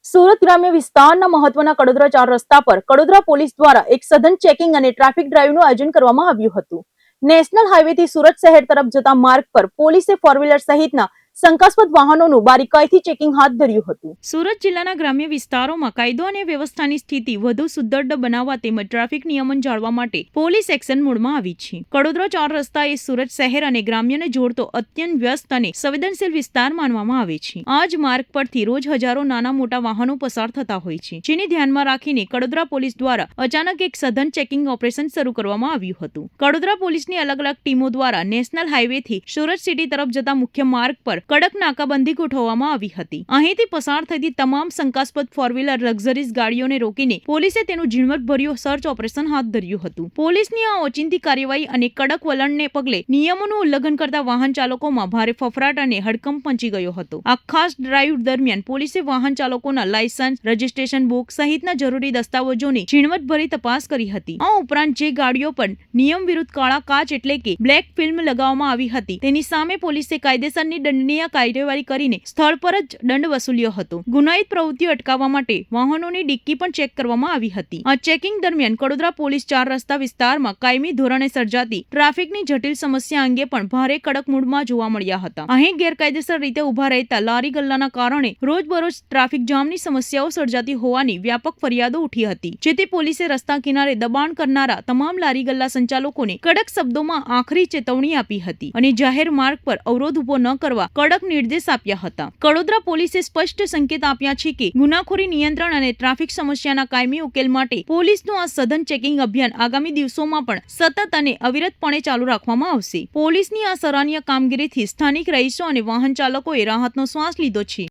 સુરત ગ્રામ્ય વિસ્તારના મહત્વના કડોદરા 4 રસ્તા પર કડોદરા પોલીસ દ્વારા એક સઘન ચેકિંગ અને ટ્રાફિક ડ્રાઈવનું આયોજન કરવામાં આવ્યું હતું. નેશનલ હાઈવેથી સુરત શહેર તરફ જતા માર્ગ પર પોલીસે ફોર વ્હીલર સહિતના શંકાસ્પદ વાહનોનું બારીકાઈથી ચેકિંગ હાથ ધર્યું હતું. સુરત જિલ્લાના ગ્રામ્ય વિસ્તારોમાં કાયદો અને વ્યવસ્થાની સ્થિતિ વધુ સુદૃઢ બનાવવા તેમજ ટ્રાફિક નિયમન જાળવવા માટે પોલીસ એક્શન મોડમાં આવી છે. કડોદરા 4 રસ્તા એ સુરત શહેર અને ગ્રામ્યને જોડતો અત્યંત વ્યસ્ત અને સંવેદનશીલ વિસ્તાર માનવામાં આવે છે. આ જ માર્ગ પરથી રોજ હજારો નાના મોટા વાહનો પસાર થતા હોય છે, જેને ધ્યાનમાં રાખીને કડોદરા પોલીસ દ્વારા અચાનક એક સઘન ચેકિંગ ઓપરેશન શરૂ કરવામાં આવ્યું હતું. કડોદરા પોલીસની અલગ અલગ ટીમો દ્વારા નેશનલ હાઈવેથી સુરત સિટી તરફ જતા મુખ્ય માર્ગ પર કડક નાકાબંધી ગોઠવવામાં આવી હતી. અહીંથી પસાર થતી તમામ શંકાસ્પદ ફોર વ્હીલર લક્ઝરીઝ ગાડીઓને રોકીને પોલીસે તેનું ઝીણવટભર્યું સર્ચ ઓપરેશન હાથ ધર્યું હતું. પોલીસની આ ઓચિંતી કાર્યવાહી અને કડક વલણને પગલે નિયમોનું ઉલ્લંઘન કરતા વાહન ચાલકોમાં ભારે ફફડાટ અને હડકંપ મચી ગયો હતો. આ ખાસ ડ્રાઈવ દરમિયાન પોલીસે વાહન ચાલકોના લાયસન્સ, રજીસ્ટ્રેશન બુક સહિતના જરૂરી દસ્તાવેજોની ઝીણવટભરી તપાસ કરી હતી. આ ઉપરાંત જે ગાડીઓ પર નિયમ વિરુદ્ધ કાળા કાચ એટલે કે બ્લેક ફિલ્મ લગાવવામાં આવી હતી, તેની સામે પોલીસે કાયદેસરની દંડનીય કાર્યવાહી કરીને સ્થળ પર જ દંડ વસૂલ્યો હતો. ગુનાહિત પ્રવૃત્તિઓ અટકાવવા માટે વાહનોની ડિક્કી પણ ચેક કરવામાં આવી હતી. આ ચેકિંગ દરમિયાન કડોદરા પોલીસ 4 રસ્તા વિસ્તારમાં કાયમી ધોરણે સર્જાતી ટ્રાફિકની જટિલ સમસ્યા અંગે પણ ભારે કડક મૂડમાં જોવા મળ્યા હતા. અહીં ગેરકાયદેસર રીતે ઉભા રહેતા લારી ગલ્લાના કારણે રોજબરોજ ટ્રાફિક જામની સમસ્યાઓ સર્જાતી હોવાની વ્યાપક ફરિયાદો ઉઠી હતી, જેથી પોલીસે રસ્તા કિનારે દબાણ કરનારા તમામ લારી ગલ્લા સંચાલકોને કડક શબ્દોમાં આખરી ચેતવણી આપી હતી અને જાહેર માર્ગ પર અવરોધ ઉભો ન કરવા કડક નિર્દેશ આપ્યા હતા. કડોદરા પોલીસે સ્પષ્ટ સંકેત આપ્યા છે કે ગુનાખોરી નિયંત્રણ અને ટ્રાફિક સમસ્યાના કાયમી ઉકેલ માટે પોલીસનું આ સઘન ચેકિંગ અભિયાન આગામી દિવસોમાં પણ સતત અને અવિરતપણે ચાલુ રાખવામાં આવશે. પોલીસની આ સરાહનીય કામગીરીથી સ્થાનિક રહીશો અને વાહન ચાલકોએ રાહતનો શ્વાસ લીધો છે.